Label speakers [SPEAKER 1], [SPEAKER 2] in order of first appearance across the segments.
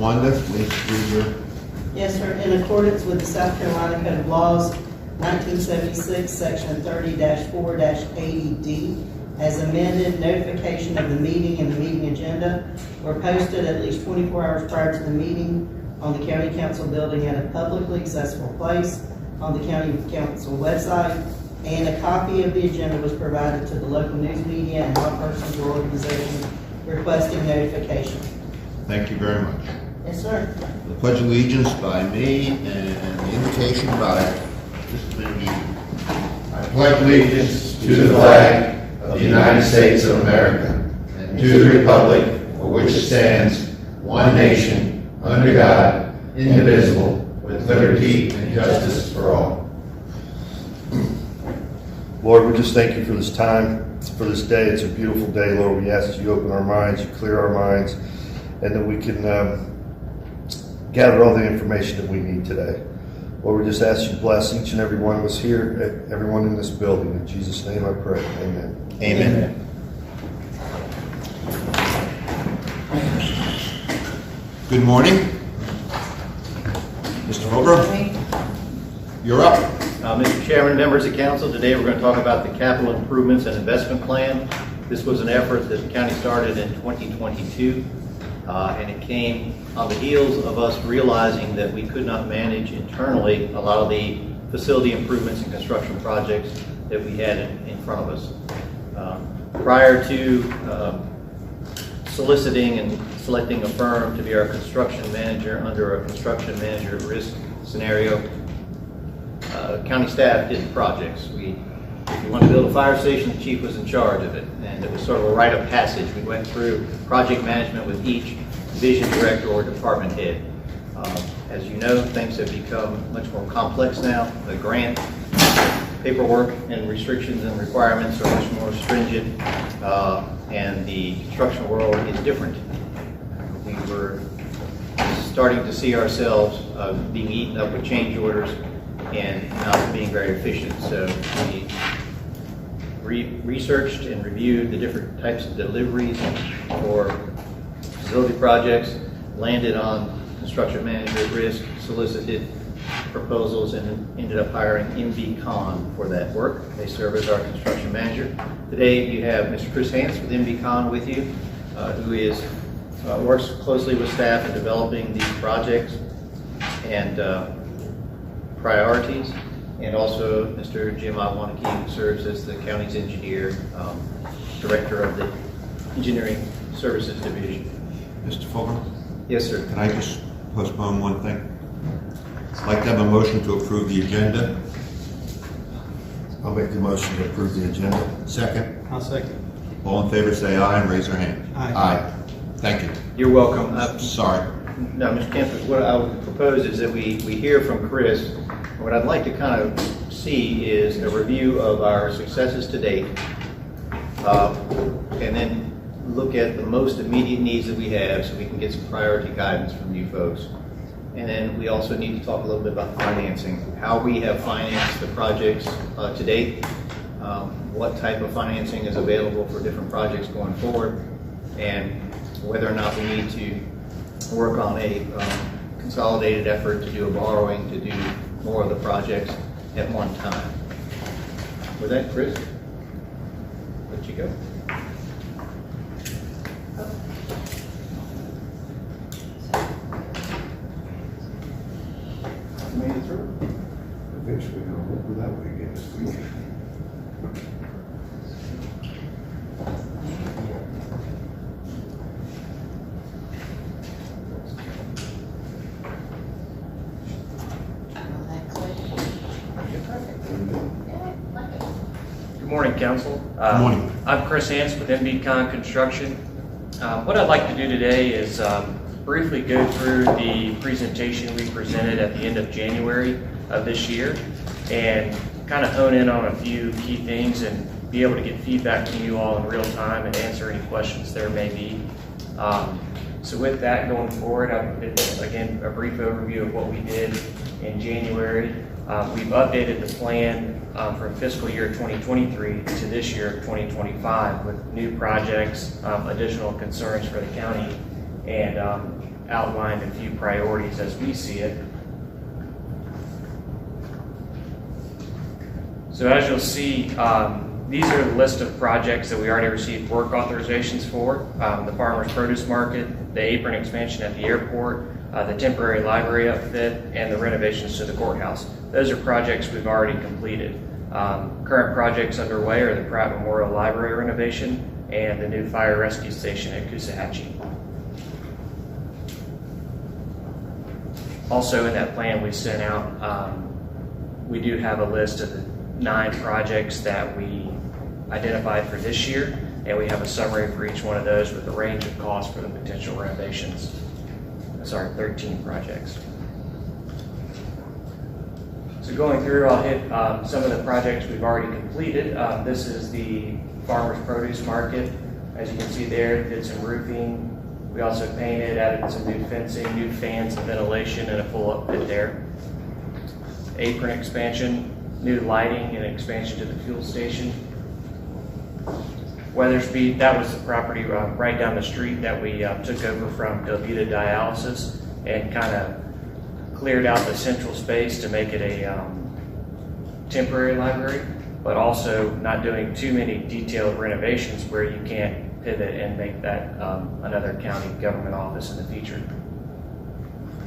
[SPEAKER 1] Wanda, please read your...
[SPEAKER 2] Yes, sir. In accordance with the South Carolina Code of Laws, 1976, Section 30-4-80D, as amended, notification of the meeting and the meeting agenda were posted at least 24 hours prior to the meeting on the County Council building at a publicly accessible place on the County Council website, and a copy of the agenda was provided to the local news media and all persons or organizations requesting notification.
[SPEAKER 1] Thank you very much.
[SPEAKER 2] Yes, sir.
[SPEAKER 1] The Pledge of Allegiance by me and the invocation by Mr. Benjamin.
[SPEAKER 3] I pledge allegiance to the flag of the United States of America and to the republic for which it stands, one nation, under God, indivisible, with liberty and justice for all.
[SPEAKER 4] Lord, we just thank you for this time, for this day. It's a beautiful day, Lord. We ask that you open our minds, you clear our minds, and that we can gather all the information that we need today. Lord, we just ask you to bless each and every one of us here, everyone in this building. In Jesus' name I pray. Amen.
[SPEAKER 1] Amen. Good morning. Mr. Holbrook, you're up.
[SPEAKER 5] Mr. Chairman, members of council, today we're going to talk about the capital improvements and investment plan. This was an effort that the county started in 2022, and it came on the heels of us realizing that we could not manage internally a lot of the facility improvements and construction projects that we had in front of us. Prior to soliciting and selecting a firm to be our construction manager under a construction manager risk scenario, county staff did the projects. If we wanted to build a fire station, the chief was in charge of it, and it was sort of a rite of passage. We went through project management with each division director or department head. As you know, things have become much more complex now. The grant paperwork and restrictions and requirements are much more stringent, and the construction world is different. We were starting to see ourselves being eaten up with change orders and not being very efficient. So we researched and reviewed the different types of deliveries for facility projects, landed on construction manager risk, solicited proposals, and ended up hiring MB Con for that work. They serve as our construction manager. Today you have Mr. Chris Hance with MB Con with you, who works closely with staff in developing these projects and priorities, and also Mr. Jim Iwanaki, who serves as the county's engineer, director of the engineering services division.
[SPEAKER 1] Mr. Fulmer?
[SPEAKER 5] Yes, sir.
[SPEAKER 1] Can I just postpone one thing? I'd like to have a motion to approve the agenda.
[SPEAKER 4] I'll make the motion to approve the agenda.
[SPEAKER 1] Second.
[SPEAKER 6] I'll second.
[SPEAKER 1] All in favor say aye and raise your hand.
[SPEAKER 6] Aye.
[SPEAKER 1] Thank you.
[SPEAKER 5] You're welcome.
[SPEAKER 1] Sorry.
[SPEAKER 5] No, Mr. Kempis, what I would propose is that we hear from Chris. What I'd like to kind of see is a review of our successes to date, and then look at the most immediate needs that we have so we can get some priority guidance from you folks. And then we also need to talk a little bit about financing, how we have financed the projects to date, what type of financing is available for different projects going forward, and whether or not we need to work on a consolidated effort to do a borrowing to do more of the projects at one time. With that, Chris, let you go. Made it through.
[SPEAKER 3] Eventually, I'll look that way again this week.
[SPEAKER 7] Good morning, Council.
[SPEAKER 1] Good morning.
[SPEAKER 7] I'm Chris Hance with MB Con Construction. What I'd like to do today is briefly go through the presentation we presented at the end of January of this year and kind of hone in on a few key things and be able to get feedback from you all in real time and answer any questions there may be. So with that going forward, again, a brief overview of what we did in January. We've updated the plan from fiscal year 2023 to this year 2025 with new projects, additional concerns for the county, and outlined a few priorities as we see it. So as you'll see, these are the list of projects that we already received work authorizations for. The Farmers Produce Market, the apron expansion at the airport, the temporary library upfit, and the renovations to the courthouse. Those are projects we've already completed. Current projects underway are the Pratt Memorial Library renovation and the new fire rescue station at Coosawhatchee. Also in that plan we sent out, we do have a list of the 9 projects that we identified for this year, and we have a summary for each one of those with the range of costs for the potential renovations. Sorry, 13 projects. So going through, I'll hit some of the projects we've already completed. This is the Farmers Produce Market. As you can see there, did some roofing. We also painted, added some new fencing, new fans and ventilation, and a full upfit there. Apron expansion, new lighting and expansion to the fuel station. Weatherspeed, that was the property right down the street that we took over from Delvita Dialysis and kind of cleared out the central space to make it a temporary library, but also not doing too many detailed renovations where you can't pivot and make that another county government office in the future.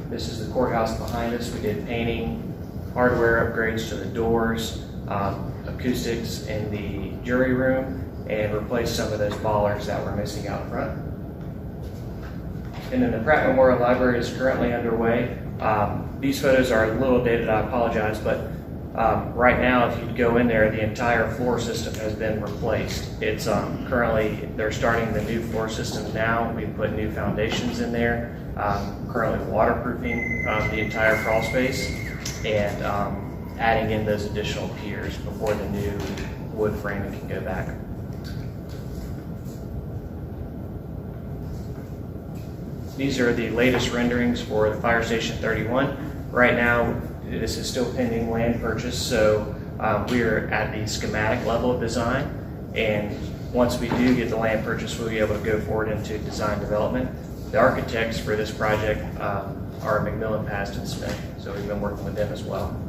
[SPEAKER 7] This is the courthouse behind us. We did painting, hardware upgrades to the doors, acoustics in the jury room, and replaced some of those bollards that were missing out front. And then the Pratt Memorial Library is currently underway. These photos are a little dated, I apologize, but right now if you go in there, the entire floor system has been replaced. It's currently, they're starting the new floor systems now. We've put new foundations in there, currently waterproofing the entire crawl space, and adding in those additional piers before the new wood framing can go back. These are the latest renderings for the Fire Station 31. Right now, this is still pending land purchase, so we're at the schematic level of design, and once we do get the land purchase, we'll be able to go forward into design development. The architects for this project are McMillan, Paston, Smith, so we've been working with them as well.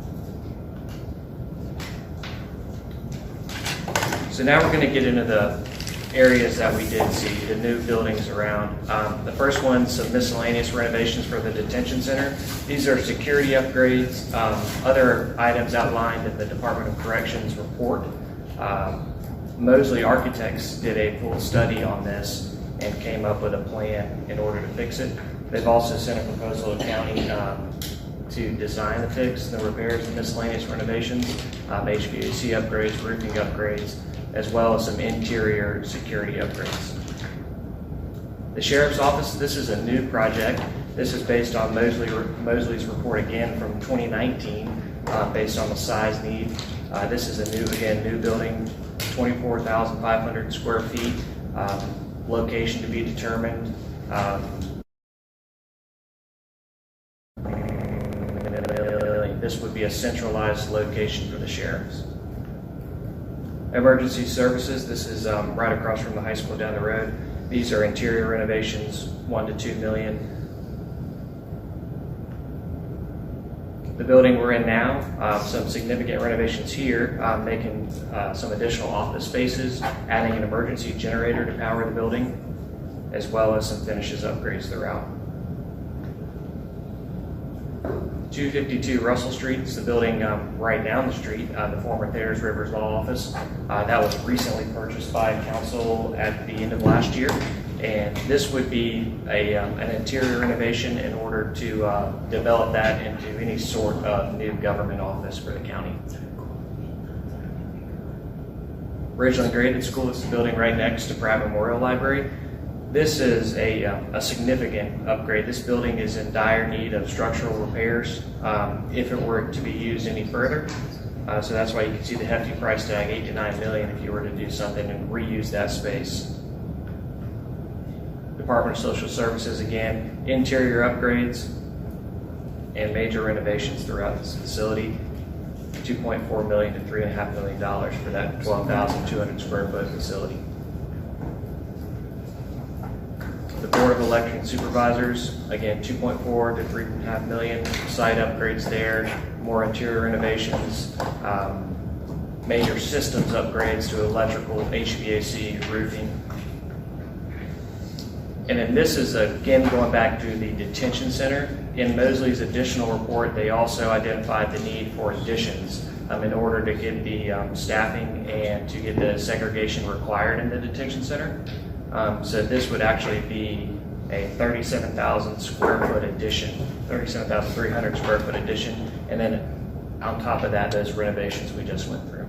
[SPEAKER 7] So now we're going to get into the areas that we did see, the new buildings around. The first one's some miscellaneous renovations for the detention center. These are security upgrades, other items outlined in the Department of Corrections report. Mosley Architects did a full study on this and came up with a plan in order to fix it. They've also sent a proposal to county to design the fix, the repairs, and miscellaneous renovations, HVAC upgrades, roofing upgrades, as well as some interior security upgrades. The Sheriff's Office, this is a new project. This is based on Mosley's report again from 2019, based on the size need. This is a new building, 24,500 square feet, location to be determined. This would be a centralized location for the sheriffs. Emergency services, this is right across from the high school down the road. These are interior renovations, $1 to $2 million. The building we're in now, some significant renovations here, making some additional office spaces, adding an emergency generator to power the building, as well as some finishes upgrades throughout. 252 Russell Street is the building right down the street, the former Thayers Rivers Law Office. That was recently purchased by council at the end of last year, and this would be an interior renovation in order to develop that into any sort of new government office for the county. Ridgeland Graded School is the building right next to Pratt Memorial Library. This is a significant upgrade. This building is in dire need of structural repairs if it were to be used any further. So that's why you can see the hefty price tag, $8 to $9 million, if you were to do something and reuse that space. Department of Social Services, again, interior upgrades and major renovations throughout this facility. $2.4 million to $3.5 million for that 12,200 square foot facility. The Board of Election Supervisors, again, 2.4 to 3.5 million. Site upgrades there, more interior renovations, major systems upgrades to electrical, HVAC, roofing. And then this is, again, going back to the detention center. In Mosley's additional report, they also identified the need for additions in order to get the staffing and to get the segregation required in the detention center. So this would actually be a 37,000 square foot addition, 37,300 square foot addition, and then on top of that, those renovations we just went through.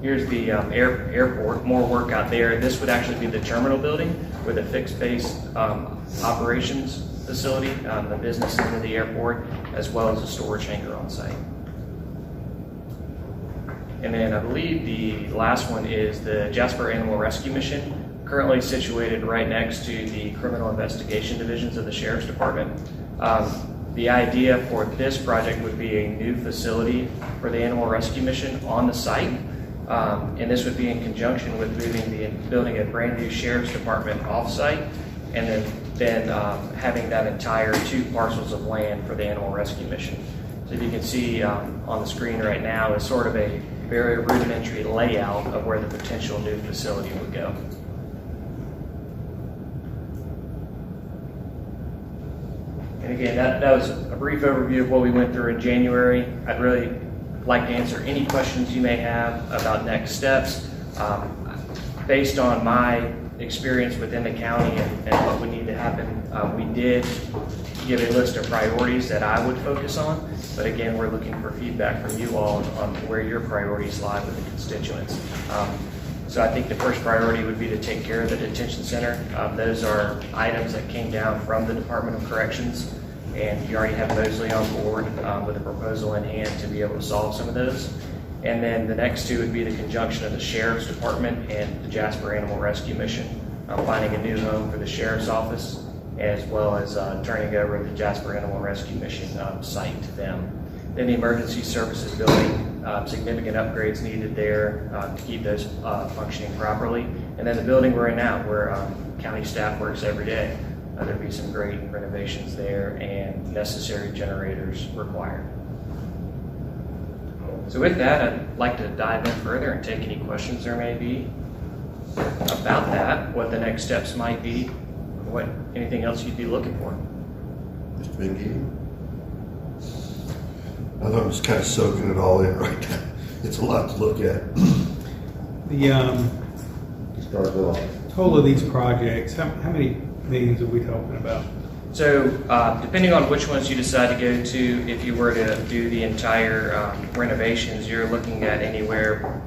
[SPEAKER 7] Here's the airport, more work out there. This would actually be the terminal building with a fixed base operations facility, the business end of the airport, as well as a storage hangar on site. And then I believe the last one is the Jasper Animal Rescue Mission, currently situated right next to the Criminal Investigation Divisions of the Sheriff's Department. The idea for this project would be a new facility for the Animal Rescue Mission on the site. And this would be in conjunction with building a brand new Sheriff's Department off-site, and then having that entire 2 parcels of land for the Animal Rescue Mission. So if you can see on the screen right now is sort of a very rudimentary layout of where the potential new facility would go. And again, that was a brief overview of what we went through in January. I'd really like to answer any questions you may have about next steps. Based on my experience within the county and what would need to happen, we did give a list of priorities that I would focus on. But again, we're looking for feedback from you all on where your priorities lie with the constituents. So I think the first priority would be to take care of the detention center. Those are items that came down from the Department of Corrections, and you already have Mosley on board with a proposal in hand to be able to solve some of those. And then the next 2 would be the conjunction of the Sheriff's Department and the Jasper Animal Rescue Mission, finding a new home for the Sheriff's Office, as well as turning over the Jasper Animal Rescue Mission site to them. Then the Emergency Services Building, significant upgrades needed there to keep those functioning properly. And then the building we're in now, where county staff works every day. There'll be some great renovations there and necessary generators required. So with that, I'd like to dive in further and take any questions there may be about that, what the next steps might be, anything else you'd be looking for.
[SPEAKER 4] Mr. Van I know I'm just kind of soaking it all in right now. It's a lot to look at.
[SPEAKER 6] The
[SPEAKER 1] Start off.
[SPEAKER 6] total of these projects, how many meetings are we talking about?
[SPEAKER 7] So depending on which ones you decide to go to, if you were to do the entire renovations, you're looking at anywhere,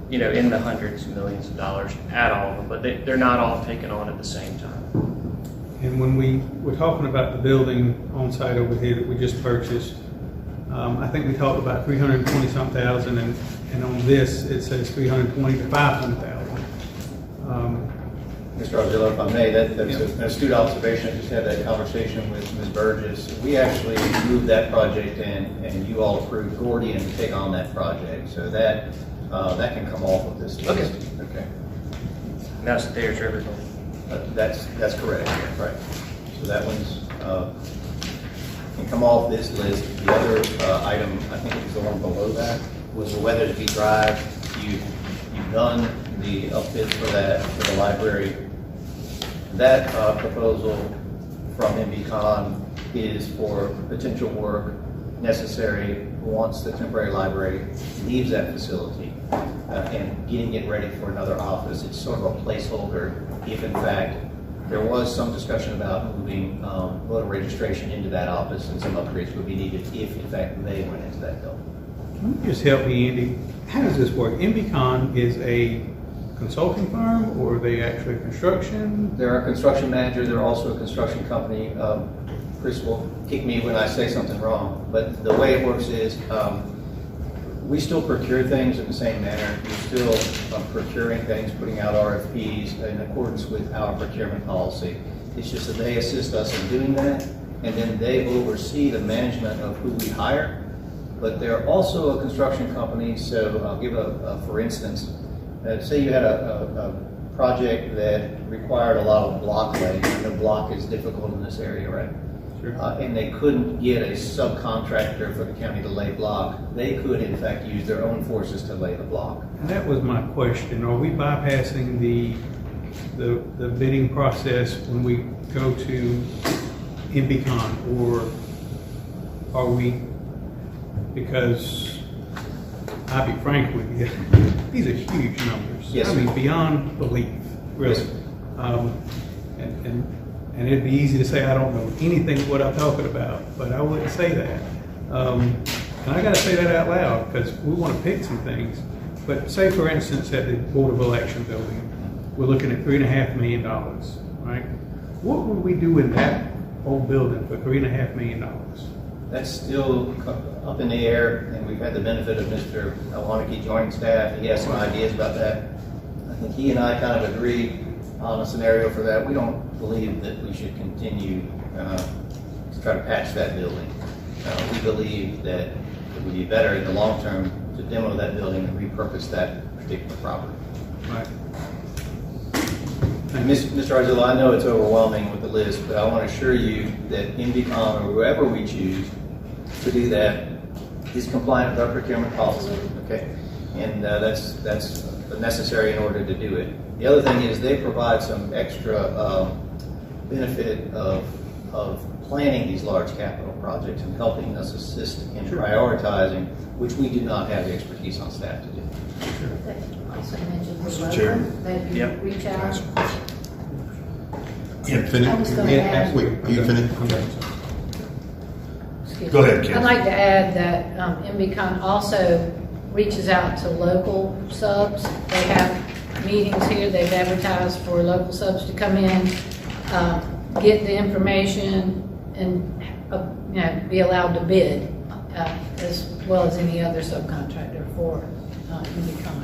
[SPEAKER 7] in the hundreds of millions of dollars at all of them, but they're not all taken on at the same time.
[SPEAKER 6] And when we were talking about the building on site over here that we just purchased, I think we talked about 320-something thousand, and on this it says 320 to 500,000.
[SPEAKER 5] Mr. Ardillo, if I may, that's an astute observation. I just had that conversation with Ms. Burgess. We actually moved that project in, and you all approved Gordian to take on that project. So that can come off of this list. Okay.
[SPEAKER 7] And that's the Thayer's River.
[SPEAKER 5] That's correct. Yeah, right. So that one's can come off this list. The other item, I think it was the one below that, was the Weathersby Drive. You've done the upfit for that, for the library. That proposal from MBCon is for potential work necessary once the temporary library leaves that facility and getting it ready for another office. It's sort of a placeholder if in fact there was some discussion about moving voter registration into that office, and some upgrades would be needed if in fact they went into that building.
[SPEAKER 6] Can you just help me, Andy? How does this work? MBCon is a consulting firm, or are they actually construction?
[SPEAKER 5] They're a construction manager. They're also a construction company. Chris will kick me when I say something wrong, but the way it works is we still procure things in the same manner. We're still procuring things, putting out RFPs in accordance with our procurement policy. It's just that they assist us in doing that, and then they oversee the management of who we hire. But they're also a construction company, so I'll give for instance, say you had a project that required a lot of block laying. And the block is difficult in this area, right?
[SPEAKER 6] Sure.
[SPEAKER 5] And they couldn't get a subcontractor for the county to lay block. They could, in fact, use their own forces to lay the block.
[SPEAKER 6] And that was my question. Are we bypassing the bidding process when we go to MBCon, or are we, because I'll be frank with you, these are huge numbers.
[SPEAKER 5] Yes,
[SPEAKER 6] I
[SPEAKER 5] sir.
[SPEAKER 6] mean, beyond belief, really.
[SPEAKER 5] Yes,
[SPEAKER 6] And it'd be easy to say I don't know anything what I'm talking about, but I wouldn't say that. And I gotta say that out loud, because we want to pick some things. But say, for instance, at the Board of Election building, we're looking at $3.5 million, right? What would we do in that old building for $3.5 million?
[SPEAKER 5] that's still up in the air, and we've had the benefit of Mr. Waneke joining staff. He has some ideas about that. I think he and I kind of agreed on a scenario for that. We don't believe that we should continue to try to patch that building. We believe that it would be better in the long term to demo that building and repurpose that particular property.
[SPEAKER 6] Right.
[SPEAKER 5] And Mr. Arzillo, I know it's overwhelming with the list, but I want to assure you that MDCOM or whoever we choose to do that is compliant with our procurement policy, okay? And that's necessary in order to do it. The other thing is they provide some extra benefit of planning these large capital projects and helping us assist in prioritizing, which we do not have the expertise on staff to do.
[SPEAKER 8] Also mentioned the
[SPEAKER 4] Mr. Chairman.
[SPEAKER 8] logo, that you
[SPEAKER 5] Yep.
[SPEAKER 8] reach out.
[SPEAKER 1] You
[SPEAKER 8] I was
[SPEAKER 1] finished?
[SPEAKER 8] gonna add-
[SPEAKER 1] Wait, are you finished?
[SPEAKER 8] Excuse
[SPEAKER 4] Go
[SPEAKER 8] me.
[SPEAKER 4] ahead, Kim.
[SPEAKER 8] I'd like to add that MBCon also reaches out to local subs. They have meetings here, they've advertised for local subs to come in, get the information, and be allowed to bid, as well as any other subcontractor for MBCon,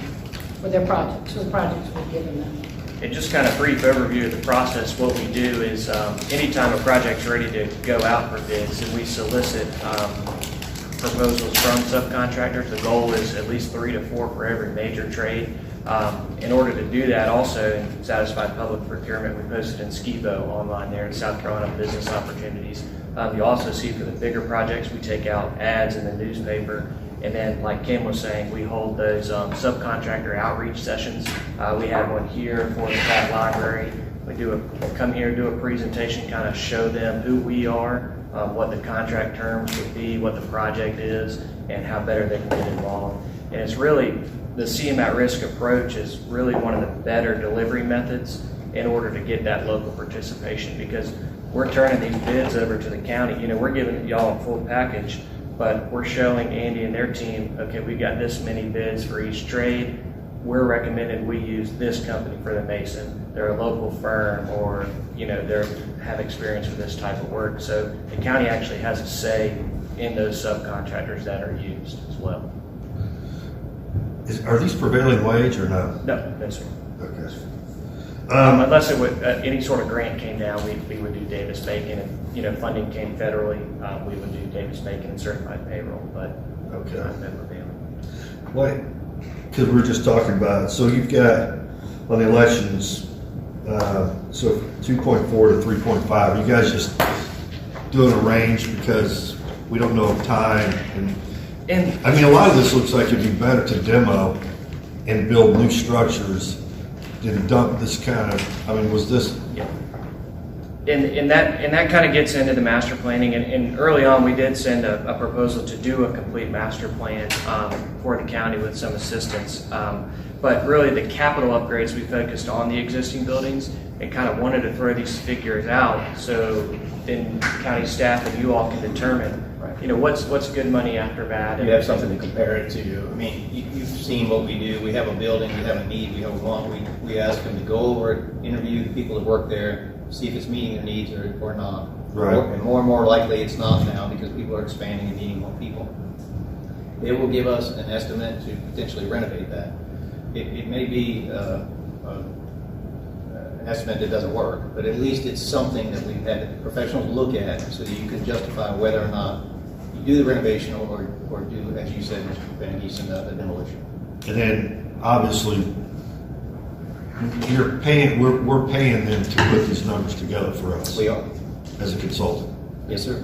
[SPEAKER 8] for their projects, for the projects we've given them.
[SPEAKER 7] And just kind of brief overview of the process, what we do is anytime a project's ready to go out for bids, and we solicit proposals from subcontractors. The goal is at least 3 to 4 for every major trade. In order to do that also and satisfy public procurement, we posted in Skibo online there in South Carolina Business Opportunities. You also see for the bigger projects, we take out ads in the newspaper. And then, like Kim was saying, we hold those subcontractor outreach sessions. We had one here for the Cat Library. We come here, do a presentation, kind of show them who we are, what the contract terms would be, what the project is, and how better they can get involved. And it's really, the CM at risk approach is really one of the better delivery methods in order to get that local participation, because we're turning these bids over to the county. You know, we're giving y'all a full package, but we're showing Andy and their team, okay, we got this many bids for each trade. We're recommending we use this company for the mason. They're a local firm, or they have experience with this type of work. So the county actually has a say in those subcontractors that are used as well.
[SPEAKER 4] Are these prevailing wage or no?
[SPEAKER 7] No, sir.
[SPEAKER 4] Okay.
[SPEAKER 7] Unless it would any sort of grant came down, we would do Davis Bacon, and funding came federally, we would do Davis Bacon and certified payroll, but
[SPEAKER 4] Okay.
[SPEAKER 7] not prevailing.
[SPEAKER 4] Wait, because we were just talking about it. So you've got on the elections, so 2.4 to 3.5. You guys just doing a range because we don't know of time, and I mean a lot of this looks like it'd be better to demo and build new structures than dump this kind of. I mean, was this?
[SPEAKER 7] Yeah. And that kind of gets into the master planning, and early on we did send a proposal to do a complete master plan for the county with some assistance. But really the capital upgrades, we focused on the existing buildings and kind of wanted to throw these figures out so then county staff and you all can determine, what's good money after bad.
[SPEAKER 5] You have something to compare it to. I mean, you've seen what we do. We have a building, we have a need, we have a want. We ask them to go over it, interview the people that work there, see if it's meeting their needs or not.
[SPEAKER 4] Right.
[SPEAKER 5] And more likely it's not now because people are expanding and needing more people. They will give us an estimate to potentially renovate that. It may be an estimate that doesn't work, but at least it's something that we've had professionals look at so that you can justify whether or not you do the renovation or do, as you said, Mr. Van Giesen, the demolition.
[SPEAKER 4] And then obviously You're paying, we're paying them to put these numbers together for us
[SPEAKER 5] We are.
[SPEAKER 4] as a consultant.
[SPEAKER 5] Yes, sir.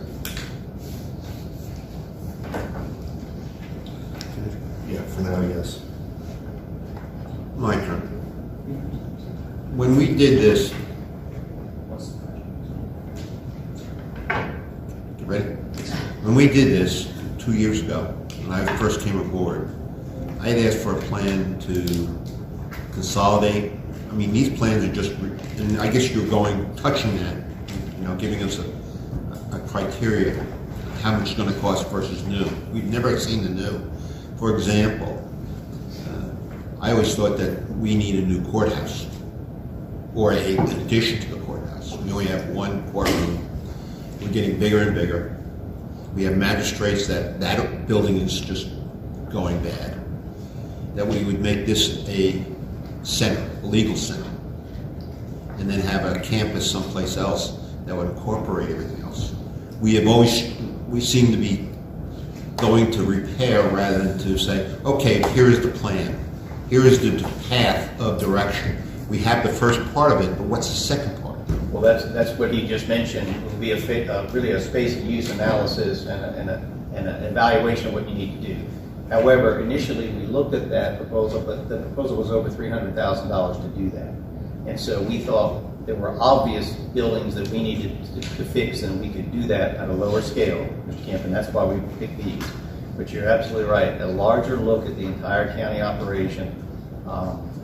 [SPEAKER 4] Yeah, for now, yes.
[SPEAKER 1] My turn. When we did this, you ready? When we did this 2 years ago, when I first came aboard, I had asked for a plan to consolidate. I mean, these plans are just, and I guess you're touching that, giving us a criteria, how much it's going to cost versus new. We've never seen the new. For example, I always thought that we need a new courthouse or an addition to the courthouse. We only have one courtroom. We're getting bigger and bigger. We have magistrates that building is just going bad. That we would make this a center, a legal center, and then have a campus someplace else that would incorporate everything else. We seem to be going to repair rather than to say, okay, here is the plan. Here is the path of direction. We have the first part of it, but what's the second part?
[SPEAKER 5] Well, that's what he just mentioned. It will be really a space and use analysis and an evaluation of what you need to do. However, initially we looked at that proposal, but the proposal was over $300,000 to do that. And so we thought there were obvious buildings that we needed to fix, and we could do that at a lower scale, Mr. Camp, and that's why we picked these. But you're absolutely right. A larger look at the entire county operation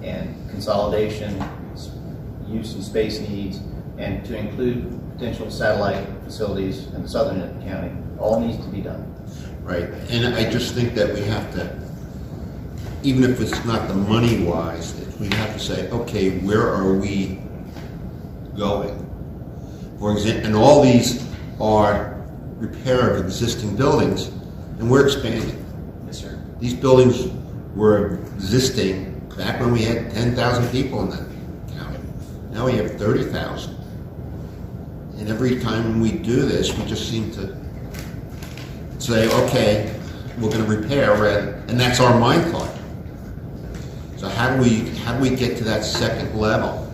[SPEAKER 5] and consolidation, use and space needs, and to include potential satellite facilities in the southern end of the county, all needs to be done.
[SPEAKER 1] Right, and I just think that we have to, even if it's not the money-wise, we have to say, okay, where are we going? For example, and all these are repair of existing buildings, and we're expanding.
[SPEAKER 5] Yes, sir.
[SPEAKER 1] These buildings were existing back when we had 10,000 people in that county. Now we have 30,000. And every time we do this, we just seem to say, okay, we're going to repair, and that's our mind thought. So how do we get to that second level?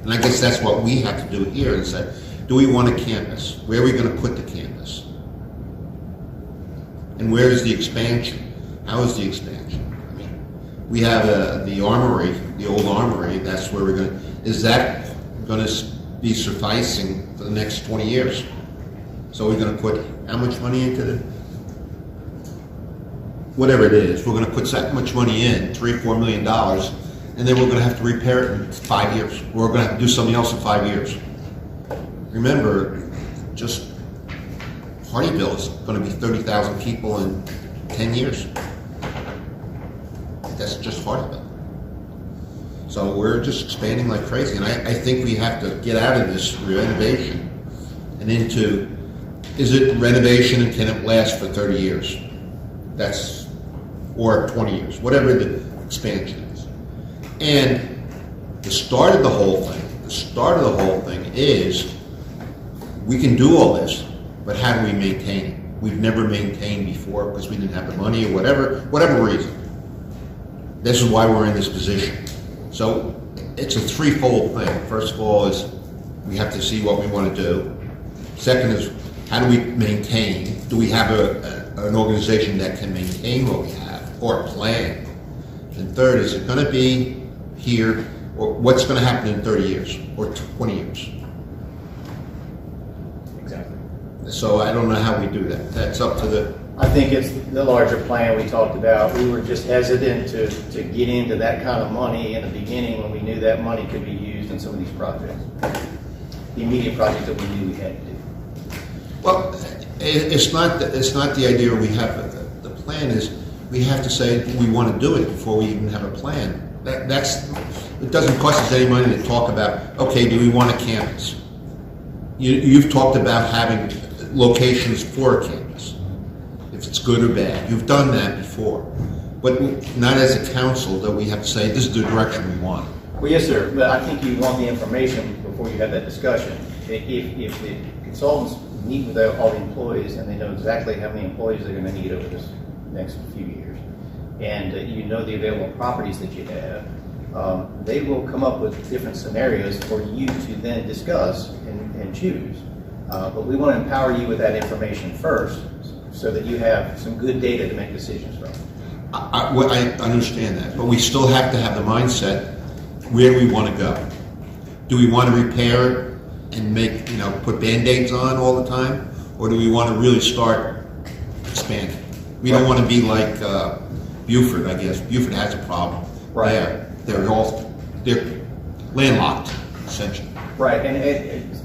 [SPEAKER 1] And I guess that's what we have to do here and say, do we want a campus? Where are we going to put the campus? And where is the expansion? How is the expansion? I mean, we have the armory, the old armory, that's where we're going to, is that going to be sufficing for the next 20 years? So we're going to put how much money into it? Whatever it is, we're going to put that much money in, $3-4 million, and then we're going to have to repair it in 5 years. We're going to have to do something else in 5 years. Remember, just Hardyville is going to be 30,000 people in 10 years. That's just Hardyville. So we're just expanding like crazy, and I think we have to get out of this renovation and into, is it renovation and can it last for 30 years? That's, or 20 years, whatever the expansion is. And the start of the whole thing is, we can do all this, but how do we maintain it? We've never maintained before because we didn't have the money or whatever reason. This is why we're in this position. So it's a threefold thing. First of all is we have to see what we want to do. Second is, how do we maintain? Do we have an organization that can maintain what we have, or a plan? And third, is it going to be here, or what's going to happen in 30 years or 20 years?
[SPEAKER 5] Exactly.
[SPEAKER 1] So I don't know how we do that. That's up to the...
[SPEAKER 5] I think it's the larger plan we talked about. We were just hesitant to get into that kind of money in the beginning when we knew that money could be used in some of these projects. The immediate projects that we knew we had to do.
[SPEAKER 1] Well, it's not the idea we have. The plan is we have to say we want to do it before we even have a plan. It doesn't cost us any money to talk about, okay, do we want a campus? You've talked about having locations for a campus, if it's good or bad. You've done that before. But not as a council that we have to say, this is the direction we want.
[SPEAKER 5] Well, yes, sir, but I think you want the information before you have that discussion. If the consultants meet with all the employees and they know exactly how many employees they're going to need over this next few years, and you know the available properties that you have, They will come up with different scenarios for you to then discuss and choose. But we want to empower you with that information first so that you have some good data to make decisions from.
[SPEAKER 1] I understand that, but we still have to have the mindset, where do we want to go? Do we want to repair it and make, put Band-Aids on all the time? Or do we want to really start expanding? We don't want to be like Buford, I guess. Buford has a problem there. They're landlocked, essentially.
[SPEAKER 5] Right, and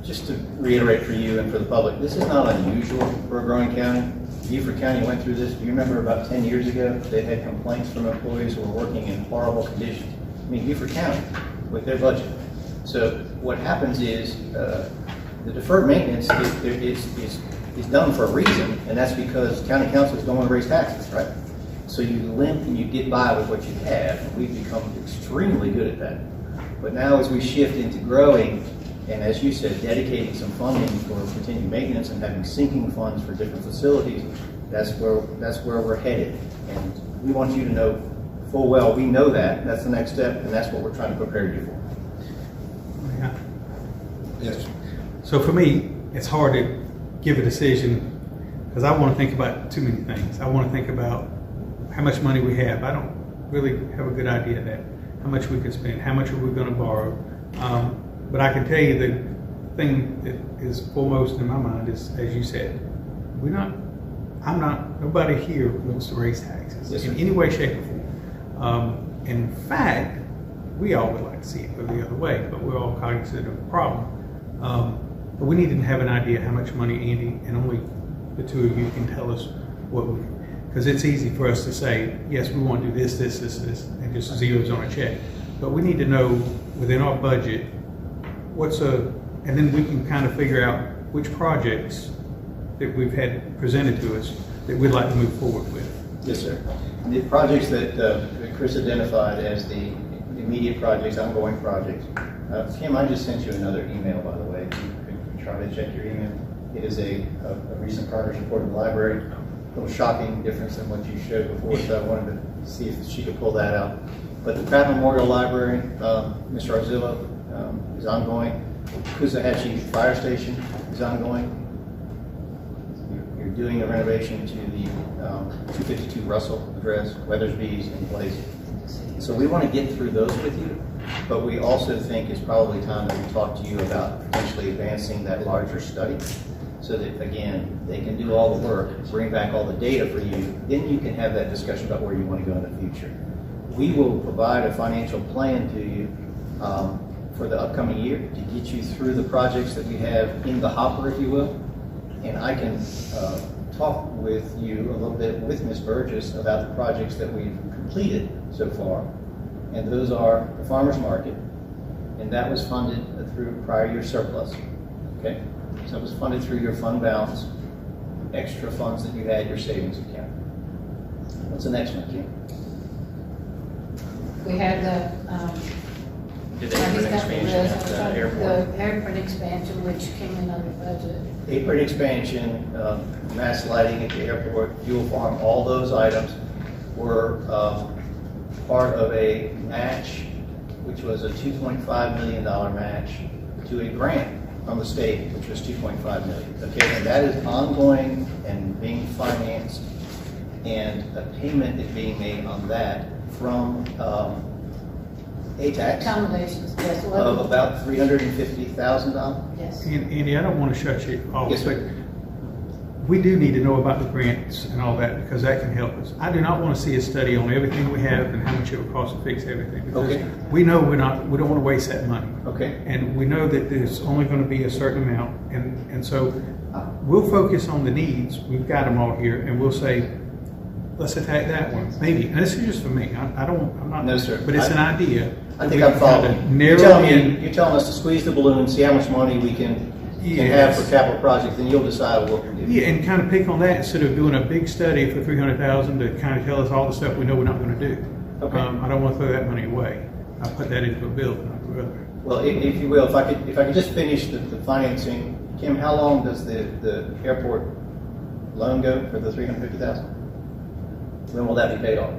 [SPEAKER 5] just to reiterate for you and for the public, this is not unusual for a growing county. Beaufort County went through this. Do you remember about 10 years ago, they had complaints from employees who were working in horrible conditions? I mean, Beaufort County, with their budget. So what happens is the deferred maintenance is done for a reason, and that's because county councils don't want to raise taxes, right? So you limp and you get by with what you have, and we've become extremely good at that. But now as we shift into growing, and as you said, dedicating some funding for continued maintenance and having sinking funds for different facilities, that's where we're headed. And we want you to know full well, we know that, that's the next step, and that's what we're trying to prepare you for.
[SPEAKER 6] Yeah.
[SPEAKER 1] Yes.
[SPEAKER 6] So for me, it's hard to give a decision because I want to think about too many things. I want to think about how much money we have. I don't really have a good idea of that. How much we could spend, how much are we going to borrow. But I can tell you the thing that is foremost in my mind is, as you said, nobody here wants to raise taxes in any way, shape, or form. In fact, we all would like to see it go the other way, but we're all cognizant of the problem. But we need to have an idea how much money Andy and only the two of you can tell us what we, because it's easy for us to say, yes, we want to do this, this, this, this, and just zeros on a check. But we need to know within our budget, and then we can kind of figure out which projects that we've had presented to us that we'd like to move forward with.
[SPEAKER 5] Yes, sir. The projects that Chris identified as the immediate projects, ongoing projects. Kim, I just sent you another email, by the way. You could try to check your email. It is a recent progress report of the library. A little shocking difference than what you showed before, so I wanted to see if she could pull that out. But the Pratt Memorial Library, Mr. Arzillo, is ongoing. Coosahatchee Fire Station is ongoing. You're doing a renovation to the 252 Russell address, Weathersby's in place. So we want to get through those with you, but we also think it's probably time that we talk to you about potentially advancing that larger study so that, again, they can do all the work, bring back all the data for you, then you can have that discussion about where you want to go in the future. We will provide a financial plan to you for the upcoming year to get you through the projects that we have in the hopper, if you will. And I can talk with you a little bit with Ms. Burgess about the projects that we've completed so far. And those are the farmer's market, and that was funded through prior year surplus. Okay? So it was funded through your fund balance, extra funds that you had, your savings account. What's the next one, Kim?
[SPEAKER 8] We had
[SPEAKER 7] Did apron expansion at the airport?
[SPEAKER 8] the airport expansion, which came in under budget.
[SPEAKER 5] Apron expansion, mass lighting at the airport, fuel farm, all those items were part of a match, which was a $2.5 million match to a grant from the state, which was $2.5 million. Okay, and that is ongoing and being financed, and a payment is being made on that from ATAX
[SPEAKER 8] Accommodations, yes.
[SPEAKER 5] of about $350,000.
[SPEAKER 8] Yes.
[SPEAKER 6] Andy, I don't want to shut you off,
[SPEAKER 5] Yes,
[SPEAKER 6] but
[SPEAKER 5] sir.
[SPEAKER 6] we do need to know about the grants and all that because that can help us. I do not want to see a study on everything we have and how much it would cost to fix everything. Because
[SPEAKER 5] Okay.
[SPEAKER 6] we know we don't want to waste that money.
[SPEAKER 5] Okay.
[SPEAKER 6] And we know that there's only going to be a certain amount. And so we'll focus on the needs. We've got them all here and we'll say, let's attack that one. Maybe. And this is just for me. I'm not.
[SPEAKER 5] No, sir.
[SPEAKER 6] But it's an idea.
[SPEAKER 5] I
[SPEAKER 6] that
[SPEAKER 5] think
[SPEAKER 6] we
[SPEAKER 5] I'm
[SPEAKER 6] can
[SPEAKER 5] following.
[SPEAKER 6] kinda narrow in.
[SPEAKER 5] You're telling us to squeeze the balloon, see how much money we can have for capital projects, then you'll decide what we do.
[SPEAKER 6] Yeah, and kind of pick on that instead of doing a big study for $300,000 to kind of tell us all the stuff we know we're not going to do.
[SPEAKER 5] Okay.
[SPEAKER 6] I don't want to throw that money away. I put that into a building. I'd rather.
[SPEAKER 5] Well, if you will, if I could just finish the financing, Kim, how long does the airport loan go for the $350,000? When will that be paid off?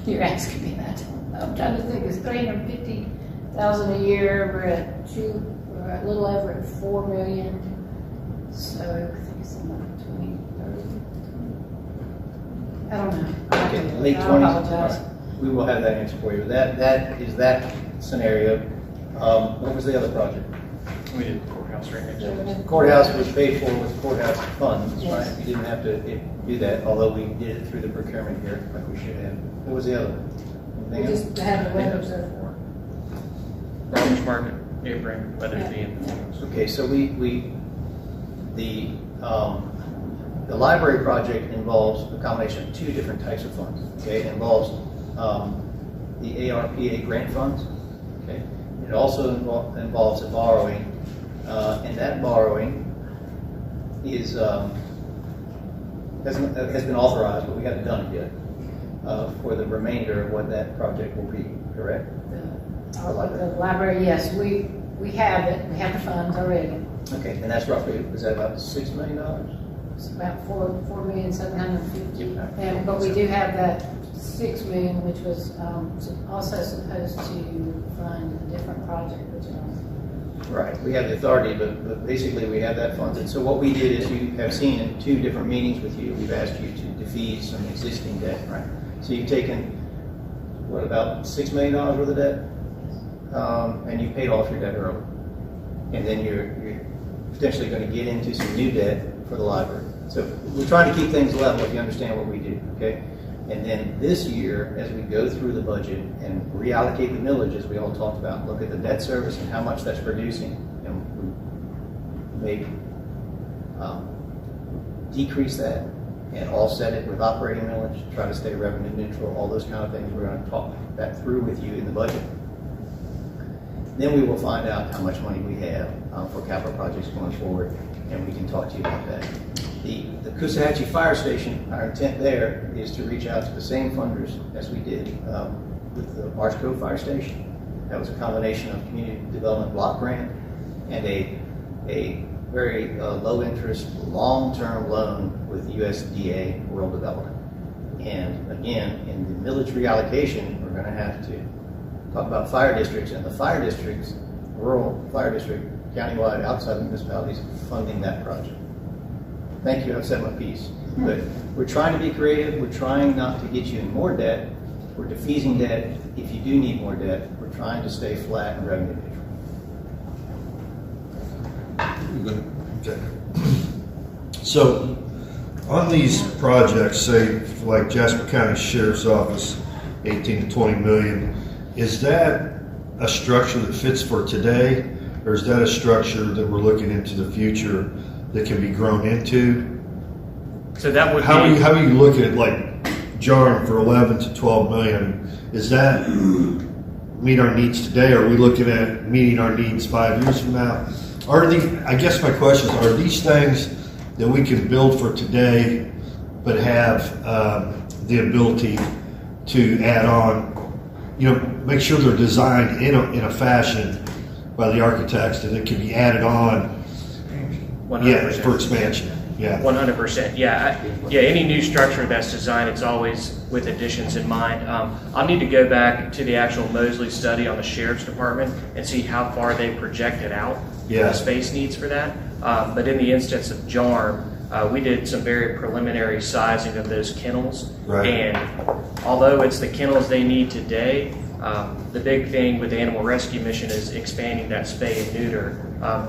[SPEAKER 8] You're asking me that. I'm trying to think, it's 350,000 a year, we're a little over at 4 million. So I think it's about 20, 30. I don't know. I have to
[SPEAKER 5] Okay,
[SPEAKER 8] look.
[SPEAKER 5] late
[SPEAKER 8] I
[SPEAKER 5] 20s.
[SPEAKER 8] apologize.
[SPEAKER 5] We will have that answer for you. That is that scenario. What was the other project?
[SPEAKER 7] We did the courthouse right next to it.
[SPEAKER 5] Courthouse was paid for with courthouse funds,
[SPEAKER 8] Yes.
[SPEAKER 5] right? We didn't have to do that, although we did it through the procurement here, like we should have. What was the other one?
[SPEAKER 8] We
[SPEAKER 5] Anything else?
[SPEAKER 8] just had the weather there for.
[SPEAKER 7] Farmers Market, apron, weather fee, and things.
[SPEAKER 5] Okay, so the library project involves a combination of two different types of funds. Okay, it involves the ARPA grant funds. Okay, it also involves a borrowing, and that borrowing is has been authorized, but we haven't done it yet for the remainder of what that project will be. Correct?
[SPEAKER 8] The library, yes, we have it, we have the funds already.
[SPEAKER 5] Okay, and that's roughly, is that about $6 million?
[SPEAKER 8] It's about 4,750,000. And but we do have that 6 million, which was also supposed to fund a different project, which
[SPEAKER 5] Right, we have the authority, but basically we have that funded. So what we did is you have seen in 2 different meetings with you, we've asked you to defease some existing debt, right? So you've taken, what, about $6 million worth of debt? And you paid off your debt early. And then you're potentially going to get into some new debt for the library. So we're trying to keep things level, if you understand what we do, okay? And then this year, as we go through the budget and reallocate the millage, as we all talked about, look at the debt service and how much that's producing, and we may decrease that and offset it with operating millage, try to stay revenue neutral, all those kind of things. We're going to talk that through with you in the budget. Then we will find out how much money we have for capital projects going forward, and we can talk to you about that. The Coosawhatchee Fire Station, our intent there is to reach out to the same funders as we did with the Marsh Grove Fire Station. That was a combination of community development block grant and a very low interest, long-term loan with USDA Rural Development. And again, in the millage reallocation, we're going to have to talk about fire districts, and the fire districts, rural fire district, countywide, outside the municipalities, funding that project. Thank you, I've said my piece. But we're trying to be creative, we're trying not to get you in more debt, we're defeasing debt. If you do need more debt, we're trying to stay flat and revenue neutral.
[SPEAKER 4] Okay. So, on these projects, say, like Jasper County Sheriff's Office, 18 to 20 million, is that a structure that fits for today, or is that a structure that we're looking into the future that can be grown into?
[SPEAKER 7] So that would
[SPEAKER 4] How
[SPEAKER 7] be.
[SPEAKER 4] are you looking at like Jarn for 11 to 12 million? Is that meet our needs today? Or are we looking at meeting our needs 5 years from now? I guess my question is, are these things that we can build for today, but have the ability to add on, make sure they're designed in a fashion by the architects that it can be added on
[SPEAKER 7] 100%.
[SPEAKER 4] for expansion? Yeah.
[SPEAKER 7] 100%. Yeah. Any new structure that's designed, it's always with additions in mind. I'll need to go back to the actual Mosley study on the sheriff's department and see how far they projected out the space needs for that. But in the instance of JARM, we did some very preliminary sizing of those kennels.
[SPEAKER 4] Right.
[SPEAKER 7] And although it's the kennels they need today, the big thing with the animal rescue mission is expanding that spay and neuter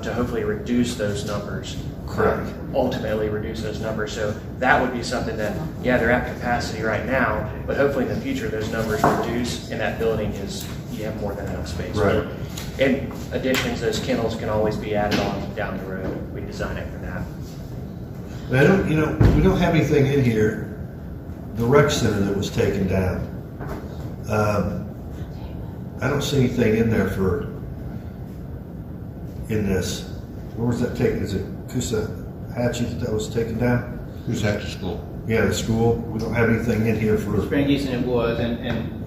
[SPEAKER 7] to hopefully reduce those numbers.
[SPEAKER 4] Correct.
[SPEAKER 7] Ultimately reduce those numbers. So that would be something that, they're at capacity right now, but hopefully in the future those numbers reduce and that building you have more than enough space.
[SPEAKER 4] Right.
[SPEAKER 7] In addition, those kennels can always be added on down the road. We design it for that.
[SPEAKER 4] We don't have anything in here. The rec center that was taken down. I don't see anything in there in this. Where was that taken? Is it Coosawhatchee that was taken down?
[SPEAKER 1] Coosawhatchee School.
[SPEAKER 4] Yeah, the school. We don't have anything in here for.
[SPEAKER 5] Spring Easton it was, and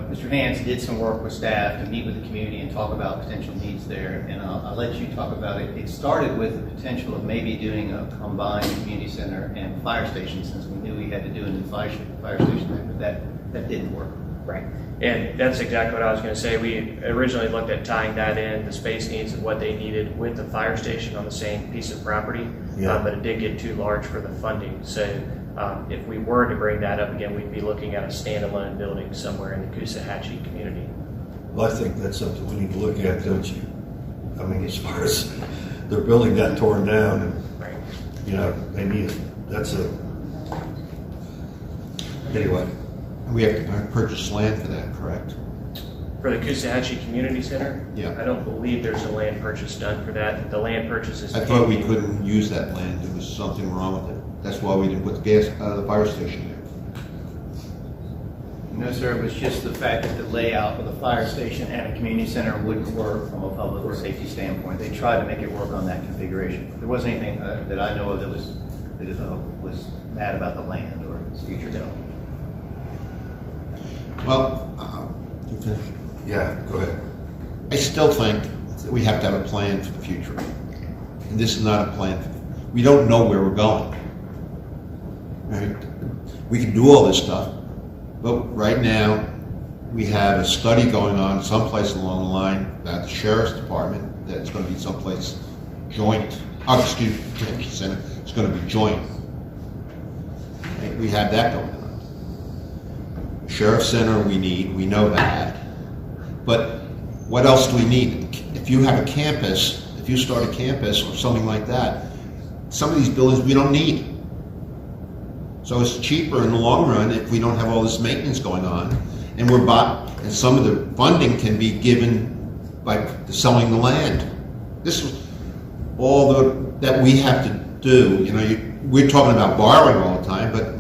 [SPEAKER 5] Mr. Hans did some work with staff to meet with the community and talk about potential needs there. And I'll let you talk about it. It started with the potential of maybe doing a combined community center and fire station, since we knew we had to do a new fire station there. But that didn't work.
[SPEAKER 8] Right.
[SPEAKER 7] And that's exactly what I was going to say. We originally looked at tying that in, the space needs and what they needed with the fire station on the same piece of property,
[SPEAKER 4] Yeah.
[SPEAKER 7] but it did get too large for the funding. So if we were to bring that up again, we'd be looking at a standalone building somewhere in the Coosahatchee community.
[SPEAKER 4] Well, I think that's something we need to look at, don't you? I mean, as far as their building got torn down and,
[SPEAKER 7] Right.
[SPEAKER 4] you know, they need it. That's a, anyway.
[SPEAKER 1] We have to purchase land for that, correct?
[SPEAKER 7] For the Coosahatchee Community Center?
[SPEAKER 1] Yeah.
[SPEAKER 7] I don't believe there's a land purchase done for that. The land purchase is.
[SPEAKER 1] I thought we couldn't use that land. There was something wrong with it. That's why we didn't put the fire station there.
[SPEAKER 5] No, sir, it was just the fact that the layout of the fire station and a community center wouldn't work from a public safety standpoint. They tried to make it work on that configuration. There wasn't anything that I know of that was bad about the land or its future development.
[SPEAKER 1] Well, you finish?
[SPEAKER 4] Yeah, go ahead.
[SPEAKER 1] I still think that we have to have a plan for the future. And this is not a plan. We don't know where we're going. Right? We can do all this stuff, but right now we have a study going on someplace along the line about the sheriff's department that's going to be someplace joint. Oh, excuse me, detention center. It's going to be joint. Right? We have that going on. Sheriff Center we know that. But what else do we need? If you have a campus, if you start a campus or something like that, some of these buildings we don't need. So it's cheaper in the long run if we don't have all this maintenance going on. And and some of the funding can be given by selling the land. This is all that we have to do. You know, we're talking about borrowing all the time, but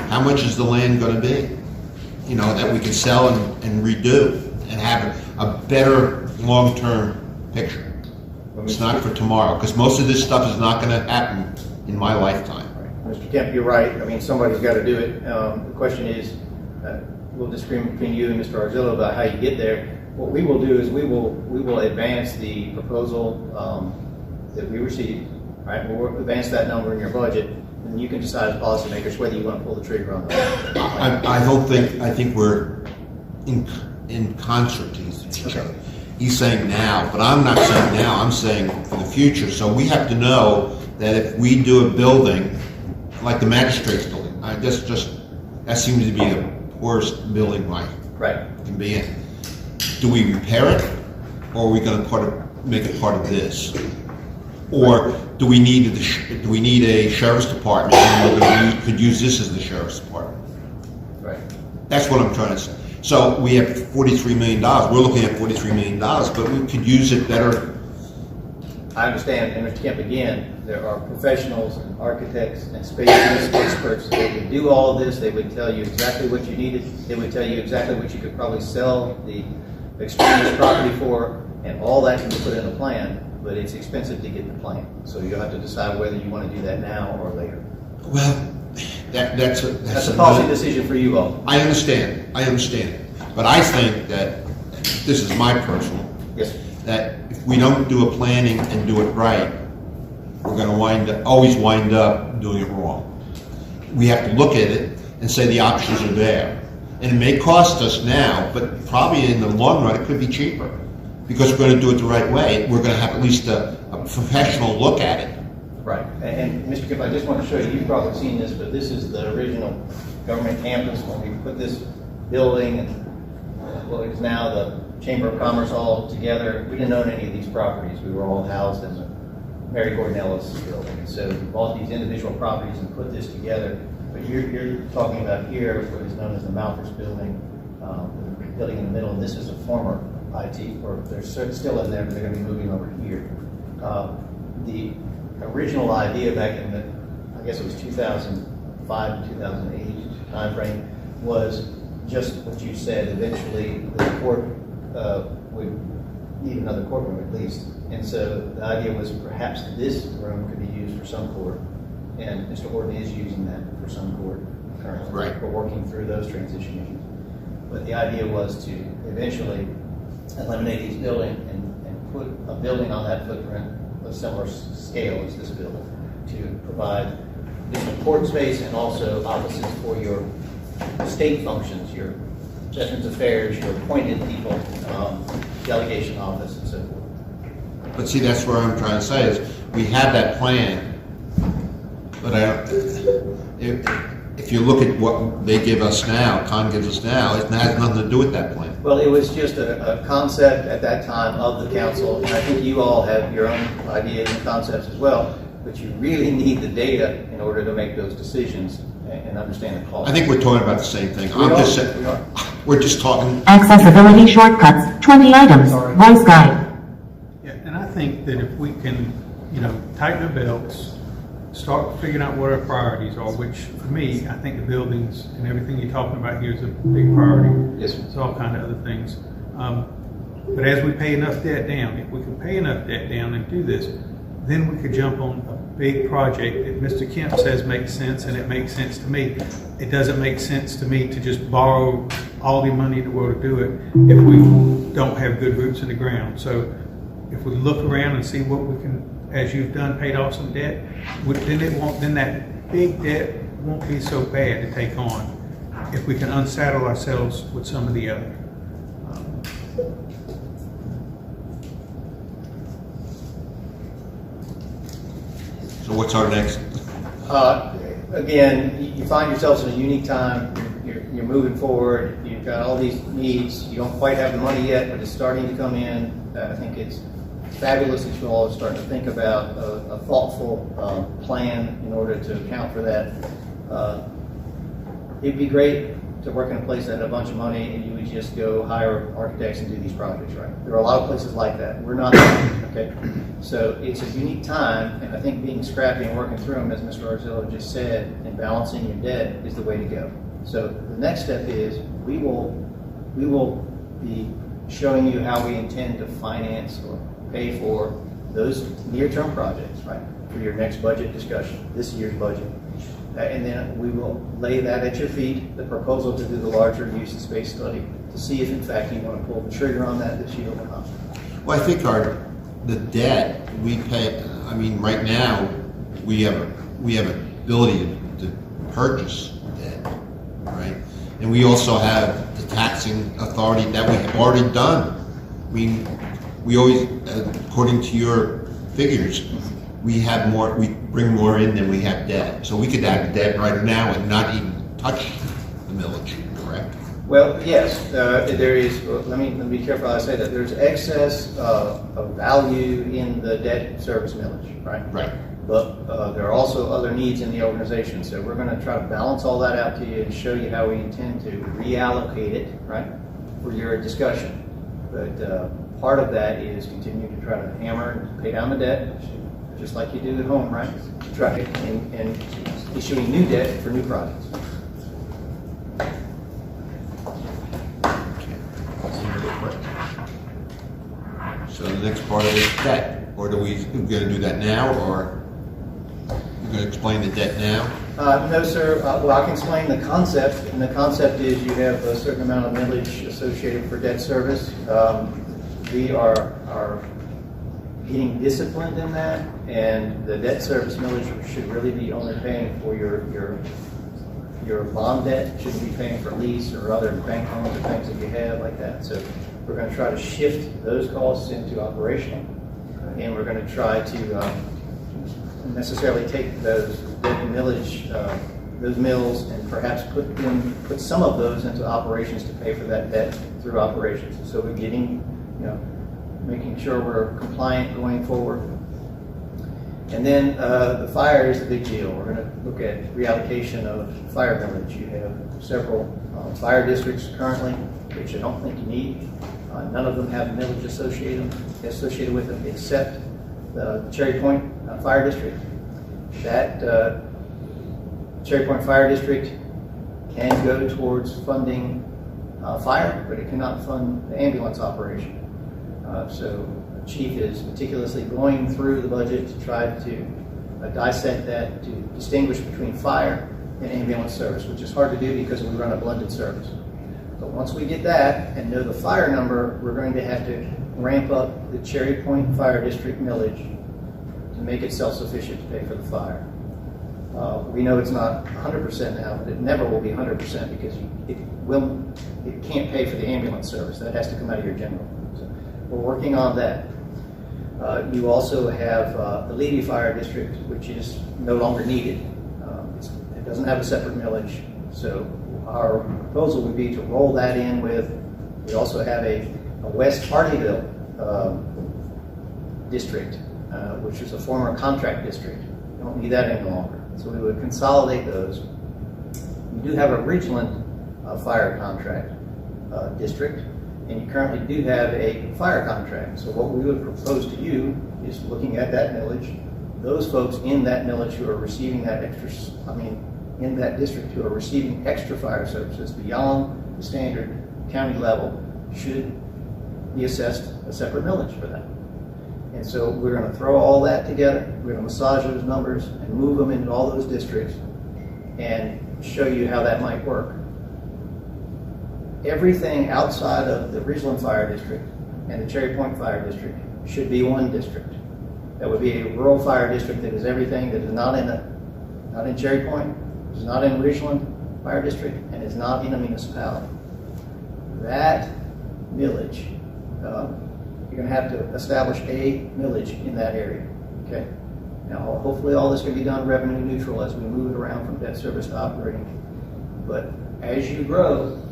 [SPEAKER 1] how much is the land going to be? You know, that we can sell and redo and have a better long-term picture. It's not for tomorrow, because most of this stuff is not going to happen in my lifetime.
[SPEAKER 5] Mr. Kemp, you're right. I mean, somebody's got to do it. The question is, we'll disagree between you and Mr. Arzillo about how you get there. What we will do is we will advance the proposal that we received. Right, we'll advance that number in your budget, and you can decide as policymakers whether you want to pull the trigger on that.
[SPEAKER 1] I think we're in concert with each other. He's saying now, but I'm not saying now. I'm saying for the future. So we have to know that if we do a building like the magistrate's building, that seems to be the worst building it can be in. Do we repair it, or are we going to make it part of this? Or do we need a sheriff's department, and we could use this as the sheriff's department?
[SPEAKER 5] Right.
[SPEAKER 1] That's what I'm trying to say. So we have $43 million. We're looking at $43 million, but we could use it better.
[SPEAKER 5] I understand, and Mr. Kemp, again, there are professionals and architects and space experts that would do all of this. They would tell you exactly what you needed. They would tell you exactly what you could probably sell the extraneous property for, and all that can be put in a plan, but it's expensive to get the plan. So you'll have to decide whether you want to do that now or later.
[SPEAKER 1] Well, that's
[SPEAKER 5] a policy decision for you all.
[SPEAKER 1] I understand. But I think that, this is my personal,
[SPEAKER 5] Yes, sir.
[SPEAKER 1] that if we don't do a planning and do it right, we're going to always wind up doing it wrong. We have to look at it and say the options are there. And it may cost us now, but probably in the long run it could be cheaper, because we're going to do it the right way. We're going to have at least a professional look at it.
[SPEAKER 5] Right. And Mr. Kemp, I just want to show you, you've probably seen this, but this is the original government campus when we put this building and what is now the Chamber of Commerce all together. We didn't own any of these properties. We were all housed in the Mary Gordon Ellis building. And so we bought these individual properties and put this together. But you're talking about here what is known as the Malthus building, the building in the middle, and this is a former IT, or they're still in there, but they're going to be moving over here. The original idea back in the, I guess it was 2005 to 2008 timeframe, was just what you said. Eventually, the court would need another courtroom at least. And so the idea was perhaps this room could be used for some court. And Mr. Horton is using that for some court currently.
[SPEAKER 1] Right.
[SPEAKER 5] We're working through those transition issues. But the idea was to eventually eliminate these buildings and put a building on that footprint of similar scale as this building to provide additional court space and also offices for your state functions, your Veterans Affairs, your appointed people, delegation office, and so forth.
[SPEAKER 1] But see, that's where I'm trying to say is, we have that plan, but if you look at what they give us now, Con gives us now, it has nothing to do with that plan.
[SPEAKER 5] Well, it was just a concept at that time of the council, and I think you all have your own ideas and concepts as well, but you really need the data in order to make those decisions and understand the cost.
[SPEAKER 1] I think we're talking about the same thing.
[SPEAKER 5] We
[SPEAKER 1] I'm
[SPEAKER 5] are.
[SPEAKER 1] just saying,
[SPEAKER 5] We are.
[SPEAKER 1] we're just talking.
[SPEAKER 9] Accessibility shortcuts, 20 items, voice guide.
[SPEAKER 6] Yeah, and I think that if we can, tighten our belts, start figuring out what our priorities are, which for me, I think the buildings and everything you're talking about here is a big priority.
[SPEAKER 5] Yes, sir.
[SPEAKER 6] It's all kind of other things. But as we pay enough debt down, if we can pay enough debt down and do this, then we could jump on a big project that Mr. Kemp says makes sense, and it makes sense to me. It doesn't make sense to me to just borrow all the money in the world to do it if we don't have good roots in the ground. So if we look around and see what we can, as you've done, paid off some debt, then that big debt won't be so bad to take on if we can unsaddle ourselves with some of the other.
[SPEAKER 1] So what's our next?
[SPEAKER 5] Again, you find yourselves in a unique time. You're moving forward. You've got all these needs. You don't quite have the money yet, but it's starting to come in. I think it's fabulous that you all are starting to think about a thoughtful plan in order to account for that. It'd be great to work in a place that had a bunch of money and you would just go hire architects and do these projects, right? There are a lot of places like that. We're not there, okay? So it's a unique time, and I think being scrappy and working through them, as Mr. Arzillo just said, and balancing your debt is the way to go. So the next step is we will be showing you how we intend to finance or pay for those near-term projects, right? For your next budget discussion, this year's budget. And then we will lay that at your feet, the proposal to do the larger use and space study, to see if in fact you want to pull the trigger on that this year or not.
[SPEAKER 1] Well, I think the debt we pay, I mean, right now, we have an ability to purchase debt, right? And we also have the taxing authority that we have already done. I mean, we always, according to your figures, we bring more in than we have debt. So we could have debt right now and not even touch the millage, correct?
[SPEAKER 5] Well, yes, there is, let me be careful how I say that. There's excess of value in the debt service millage, right?
[SPEAKER 1] Right.
[SPEAKER 5] But there are also other needs in the organization. So we're going to try to balance all that out to you and show you how we intend to reallocate it, right, for your discussion. But part of that is continue to try to hammer and pay down the debt, just like you do at home, right? Try and issuing new debt for new projects.
[SPEAKER 1] So the next part of it is debt, or we're going to do that now, or you're going to explain the debt now?
[SPEAKER 5] No, sir. Well, I can explain the concept, and the concept is you have a certain amount of millage associated for debt service. We are getting disciplined in that, and the debt service millage should really be only paying for your bond debt, shouldn't be paying for lease or other bank loans or things that you have like that. So we're going to try to shift those costs into operational, and we're going to try to necessarily take those debt millage, those mills, and perhaps put some of those into operations to pay for that debt through operations. So we're getting, making sure we're compliant going forward. And then the fire is the big deal. We're going to look at reallocation of fire millage. You have several fire districts currently, which I don't think you need. None of them have millage associated with them except the Cherry Point Fire District. That Cherry Point Fire District can go towards funding fire, but it cannot fund the ambulance operation. So the chief is meticulously going through the budget to try to dissect that, to distinguish between fire and ambulance service, which is hard to do because we run a blended service. But once we get that and know the fire number, we're going to have to ramp up the Cherry Point Fire District millage to make it self-sufficient to pay for the fire. We know it's not 100% now, but it never will be 100% because it can't pay for the ambulance service. That has to come out of your general. So we're working on that. You also have the Levy Fire District, which is no longer needed. It doesn't have a separate millage. So our proposal would be to roll that in with, we also have a West Hardyville district, which is a former contract district. We don't need that any longer. So we would consolidate those. You do have a Ridgeland fire contract district, and you currently do have a fire contract. So what we would propose to you is looking at that millage, those folks in that millage who are receiving that extra, in that district who are receiving extra fire services beyond the standard county level should be assessed a separate millage for that. And so we're going to throw all that together. We're going to massage those numbers and move them into all those districts and show you how that might work. Everything outside of the Ridgeland Fire District and the Cherry Point Fire District should be one district. That would be a rural fire district that is everything that is not in Cherry Point, is not in Ridgeland Fire District, and is not in a municipality. That millage, you're going to have to establish a millage in that area. Okay. Now, hopefully, all this can be done revenue neutral as we move it around from debt service to operating. But as you grow,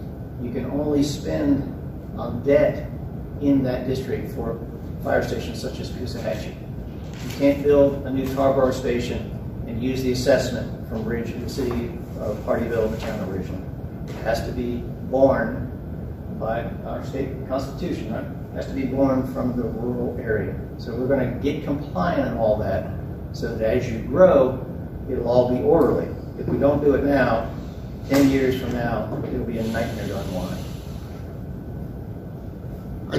[SPEAKER 5] you can only spend on debt in that district for fire stations such as Coosawhatchee. You can't build a new Tarboro station and use the assessment from the city of Hardyville and the town of Ridgeland. It has to be borne by our state constitution, right? It has to be borne from the rural area. So we're going to get compliant on all that so that as you grow, it'll all be orderly. If we don't do it now, 10 years from now, it'll be a nightmare to unwind.
[SPEAKER 1] I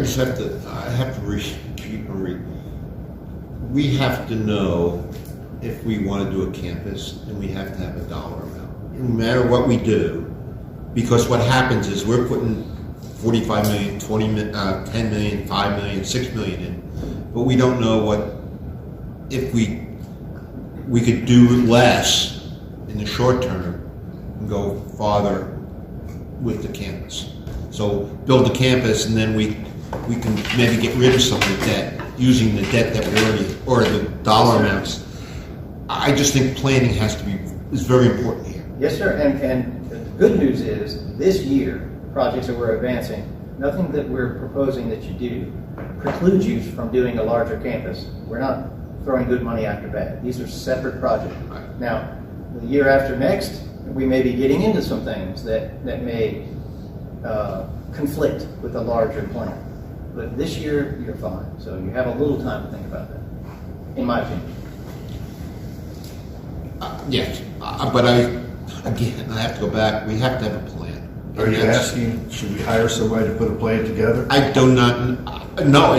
[SPEAKER 1] have to repeat we have to know if we want to do a campus, and we have to have a dollar amount. No matter what we do, because what happens is we're putting 45 million, 20 million, 10 million, 5 million, 6 million in, but we don't know if we could do less in the short term and go farther with the campus. So build the campus, and then we can maybe get rid of some of the debt using the debt that we already, or the dollar amounts. I just think planning is very important here.
[SPEAKER 5] Yes, sir. And the good news is this year, projects that we're advancing, nothing that we're proposing that you do precludes you from doing a larger campus. We're not throwing good money after bad. These are separate projects.
[SPEAKER 1] Right.
[SPEAKER 5] Now, the year after next, we may be getting into some things that may conflict with a larger plan. But this year, you're fine. So you have a little time to think about that, in my opinion.
[SPEAKER 1] Yes, but I have to go back. We have to have a plan.
[SPEAKER 4] Are you asking, should we hire somebody to put a plan together?
[SPEAKER 1] I do not. No,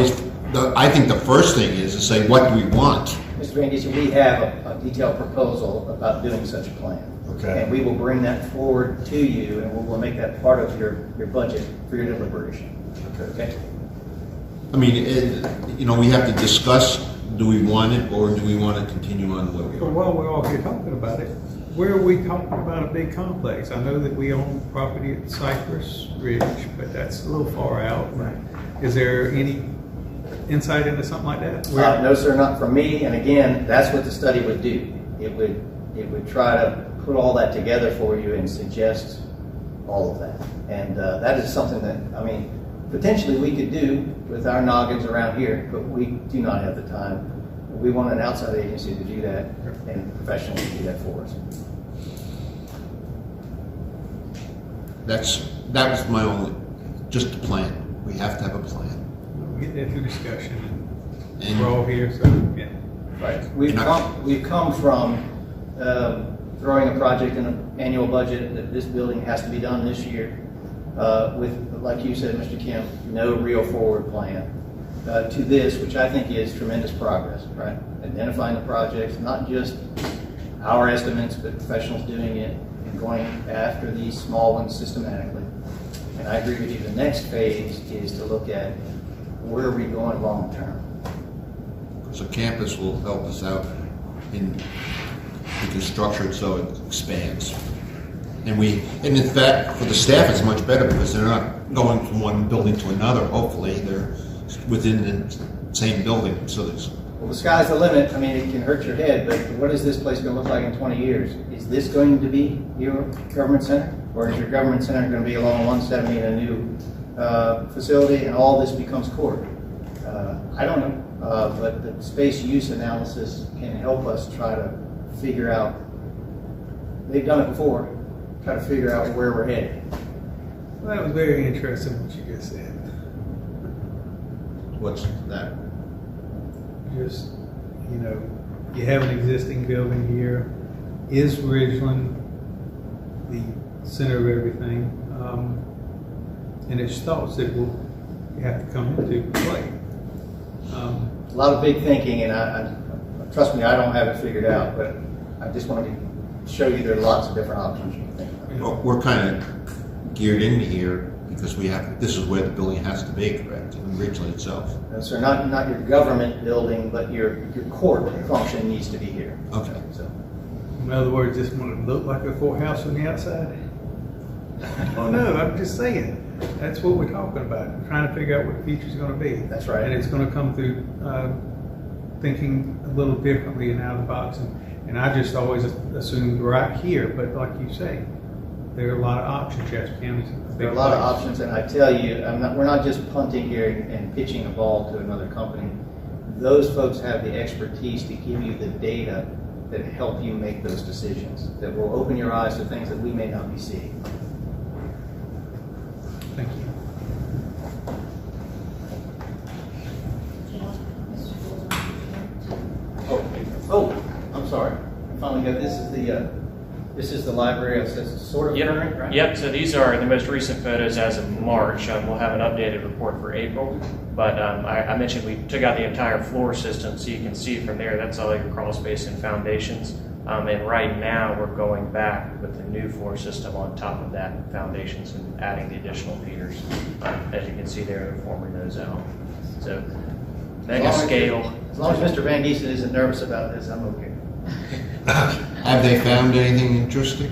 [SPEAKER 1] I think the first thing is to say, what do we want?
[SPEAKER 5] Mr. Randy, we have a detailed proposal about doing such a plan.
[SPEAKER 4] Okay.
[SPEAKER 5] And we will bring that forward to you, and we'll make that part of your budget for your deliberation. Okay.
[SPEAKER 1] I mean, we have to discuss, do we want it, or do we want to continue on the way we
[SPEAKER 6] So
[SPEAKER 1] are?
[SPEAKER 6] while we're all here talking about it, where are we talking about a big complex? I know that we own property at Cypress Ridge, but that's a little far out.
[SPEAKER 5] Right.
[SPEAKER 6] Is there any insight into something like that?
[SPEAKER 5] No, sir, not from me. And again, that's what the study would do. It would try to put all that together for you and suggest all of that. And that is something that, potentially we could do with our noggins around here, but we do not have the time. We want an outside agency to do that and professionals to do that for us.
[SPEAKER 1] That was my only, just a plan. We have to have a plan.
[SPEAKER 6] We'll get that through discussion.
[SPEAKER 1] And
[SPEAKER 6] We're all here, so, yeah.
[SPEAKER 5] Right. We've come from throwing a project in an annual budget that this building has to be done this year with, like you said, Mr. Kim, no real forward plan to this, which I think is tremendous progress, right? Identifying the projects, not just our estimates, but professionals doing it and going after these small ones systematically. And I agree with you. The next phase is to look at where are we going long term.
[SPEAKER 1] So campus will help us out because is structured so it expands. And in fact, for the staff, it's much better because they're not going from one building to another. Hopefully, they're within the same building. So there's.
[SPEAKER 5] Well, the sky's the limit. I mean, it can hurt your head, but what is this place going to look like in 20 years? Is this going to be your government center? Or is your government center going to be along 170 in a new facility and all this becomes court? I don't know, but the space use analysis can help us try to figure out, they've done it before, try to figure out where we're headed.
[SPEAKER 6] Well, that was very interesting what you just said.
[SPEAKER 1] What's that?
[SPEAKER 6] Just, you have an existing building here. Is Ridgeland the center of everything? And it's thoughts that will have to come into play.
[SPEAKER 5] A lot of big thinking, and I trust me, I don't have it figured out, but I just wanted to show you there are lots of different options you can think about.
[SPEAKER 1] Well, we're kind of geared into here because this is where the building has to be, correct? In Ridgeland itself.
[SPEAKER 5] No, sir, not your government building, but your court function needs to be here.
[SPEAKER 1] Okay.
[SPEAKER 5] So,
[SPEAKER 6] In other words, this one look like a courthouse from the outside? Oh no, I'm just saying. That's what we're talking about. We're trying to figure out what the future's going to be.
[SPEAKER 5] That's right.
[SPEAKER 6] And it's going to come through thinking a little differently and out of the box. And I just always assumed right here, but like you say, there are a lot of options. Jasper County's a big
[SPEAKER 5] there are a lot of
[SPEAKER 6] place.
[SPEAKER 5] options, and I tell you, we're not just punting here and pitching a ball to another company. Those folks have the expertise to give you the data that help you make those decisions, that will open your eyes to things that we may not be seeing.
[SPEAKER 6] Thank you.
[SPEAKER 5] Oh, I'm sorry. I finally got this. This is the library. It says sort of current, right?
[SPEAKER 7] Yep, so these are the most recent photos as of March. We'll have an updated report for April, but I mentioned we took out the entire floor system, so you can see from there, that's all your crawl space and foundations. And right now, we're going back with the new floor system on top of that foundations and adding the additional piers. As you can see there, they're forming those out. So, mega scale.
[SPEAKER 5] As long as Mr. Van Giesen isn't nervous about this, I'm okay.
[SPEAKER 1] Have they found anything interesting?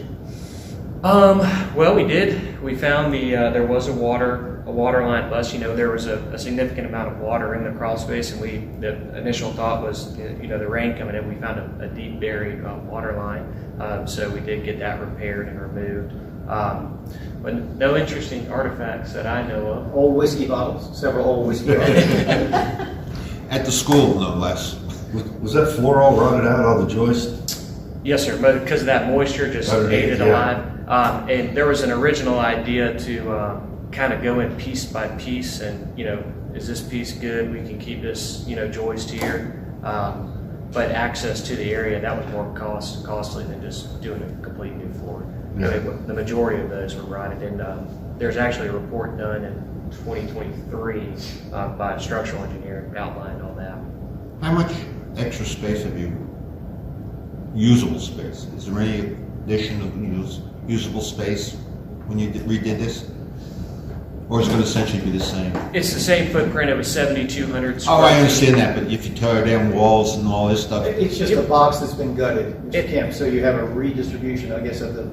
[SPEAKER 7] Well, we did. We found there was a water line bust. There was a significant amount of water in the crawl space, and the initial thought was, the rain coming in. We found a deep buried water line, so we did get that repaired and removed. But no interesting artifacts that I know of.
[SPEAKER 5] Old whiskey bottles, several old whiskey bottles.
[SPEAKER 1] At the school, no less.
[SPEAKER 4] Was that floor all rotted out, all the joists?
[SPEAKER 7] Yes, sir, but because of that moisture just ate it alive. And there was an original idea to kind of go in piece by piece and, is this piece good? We can keep this, joist here. But access to the area, that was more costly than just doing a complete new floor.
[SPEAKER 4] Yeah.
[SPEAKER 7] The majority of those were rotted, and there's actually a report done in 2023 by a structural engineer outlined all that.
[SPEAKER 1] How much extra space have you? Usable space. Is there any addition of usable space when you redid this? Or is it going to essentially be the same?
[SPEAKER 7] It's the same footprint. It was 7,200 square
[SPEAKER 1] Oh, I
[SPEAKER 7] feet.
[SPEAKER 1] understand that, but if you tear down walls and all this stuff.
[SPEAKER 5] It's just a box that's been gutted, so you have a redistribution, I guess, of the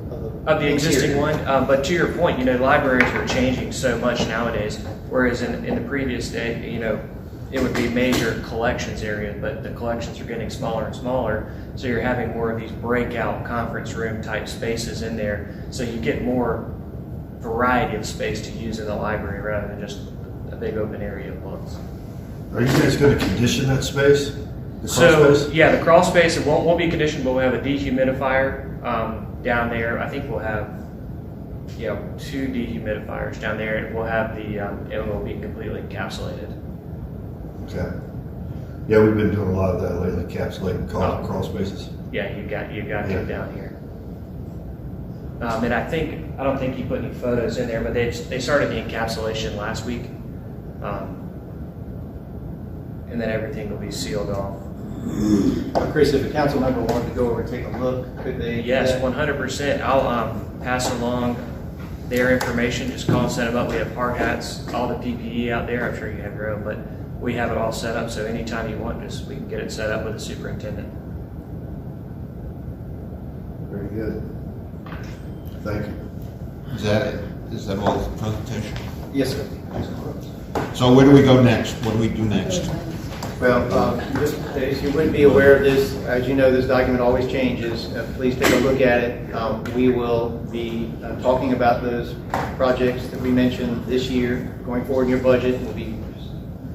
[SPEAKER 7] existing
[SPEAKER 5] interior.
[SPEAKER 7] one. But to your point, libraries are changing so much nowadays, whereas in the previous day, it would be major collections area, but the collections are getting smaller and smaller, so you're having more of these breakout conference room type spaces in there, so you get more variety of space to use in the library rather than just a big open area of books.
[SPEAKER 4] Are you guys going to condition that space? The crawl
[SPEAKER 7] So,
[SPEAKER 4] space?
[SPEAKER 7] yeah, the crawl space, it won't be conditioned, but we'll have a dehumidifier down there. I think we'll have 2 dehumidifiers down there, and we'll have it will be completely encapsulated.
[SPEAKER 4] Okay. Yeah, we've been doing a lot of that lately, encapsulating crawl spaces.
[SPEAKER 7] Yeah, you got them down here. And I don't think you put any photos in there, but they started the encapsulation last week. And then everything will be sealed off.
[SPEAKER 5] Chris, if a council member wanted to go over and take a look, could they?
[SPEAKER 7] Yes, 100%. I'll pass along their information. Just call and set them up. We have hard hats, all the PPE out there. I'm sure you have your own, but we have it all set up. So anytime you want, we can get it set up with the superintendent.
[SPEAKER 4] Very good. Thank you.
[SPEAKER 1] Is that it? Is that all the presentation?
[SPEAKER 5] Yes, sir.
[SPEAKER 1] So where do we go next? What do we do next?
[SPEAKER 5] Well, just if you wouldn't be aware of this, as you know, this document always changes. Please take a look at it. We will be talking about those projects that we mentioned this year, going forward in your budget. We'll be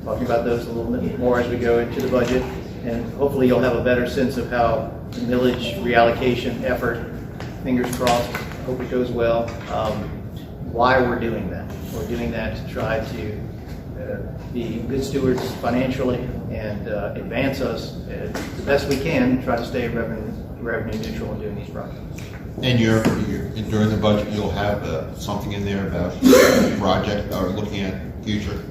[SPEAKER 5] talking about those a little bit more as we go into the budget. And hopefully you'll have a better sense of how the millage reallocation effort, fingers crossed, hope it goes well, why we're doing that. We're doing that to try to be good stewards financially and advance us the best we can, try to stay revenue neutral in doing these projects.
[SPEAKER 1] And during the budget, you'll have something in there about project or looking at future.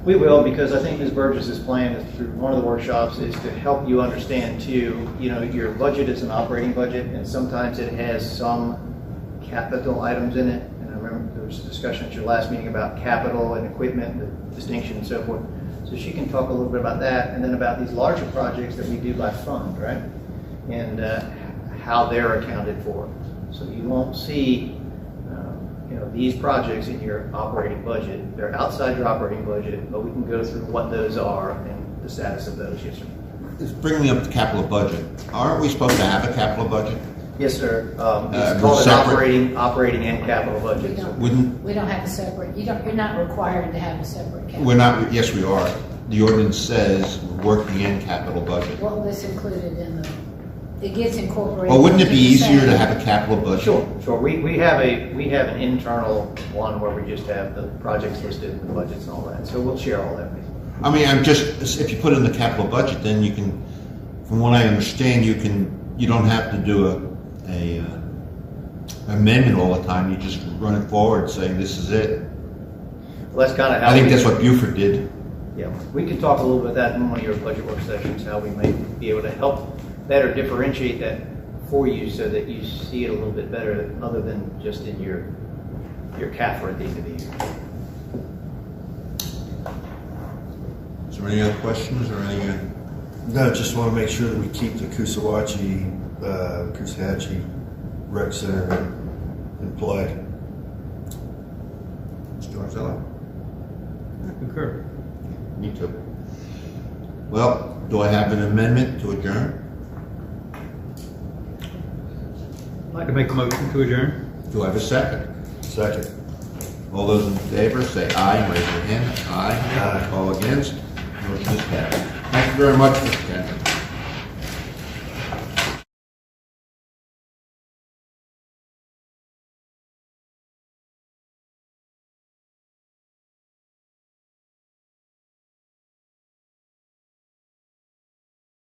[SPEAKER 5] We will, because I think Ms. Burgess's plan is through one of the workshops is to help you understand too, your budget is an operating budget and sometimes it has some capital items in it. And I remember there was a discussion at your last meeting about capital and equipment, the distinction and so forth. So she can talk a little bit about that and then about these larger projects that we do by fund, right? And how they're accounted for. So you won't see these projects in your operating budget. They're outside your operating budget, but we can go through what those are and the status of those. Yes, sir.
[SPEAKER 1] It's bringing up the capital budget. Aren't we supposed to have a capital budget?
[SPEAKER 5] Yes, sir. It's
[SPEAKER 1] we're
[SPEAKER 5] called an
[SPEAKER 1] separate?
[SPEAKER 5] operating and capital budget.
[SPEAKER 8] We don't have a separate, you're not required to have a separate capital.
[SPEAKER 1] We're not, yes, we are. The ordinance says working and capital budget.
[SPEAKER 8] Well, this included in it gets incorporated.
[SPEAKER 1] Well, wouldn't it be
[SPEAKER 8] into the
[SPEAKER 1] easier
[SPEAKER 8] same-
[SPEAKER 1] to have a capital budget?
[SPEAKER 5] Sure. We have an internal one where we just have the projects listed and the budgets and all that. So we'll share all that with you.
[SPEAKER 1] I mean, if you put in the capital budget, then you can, from what I understand, you don't have to do a amendment all the time. You just run it forward saying this is it.
[SPEAKER 5] Well, that's kind of how
[SPEAKER 1] I think
[SPEAKER 5] we-
[SPEAKER 1] that's what Buford did.
[SPEAKER 5] Yeah, we can talk a little bit about that in one of your budget work sessions, how we may be able to help better differentiate that for you so that you see it a little bit better other than just in your CAFR at the end of the year.
[SPEAKER 1] Is there any other questions or any?
[SPEAKER 4] No, just want to make sure that we keep the Kusahatchee Rec Center in play.
[SPEAKER 1] Mr. Arzello?
[SPEAKER 6] I concur.
[SPEAKER 1] Me too. Well, do I have an amendment to adjourn?
[SPEAKER 6] I'd like to make a motion to adjourn.
[SPEAKER 1] Do I have a second?
[SPEAKER 4] Second.
[SPEAKER 1] All those in favor say aye and raise your hand. Aye.
[SPEAKER 4] Aye.
[SPEAKER 1] All against? Motion is carried. Thank you very much, Mr. Kent.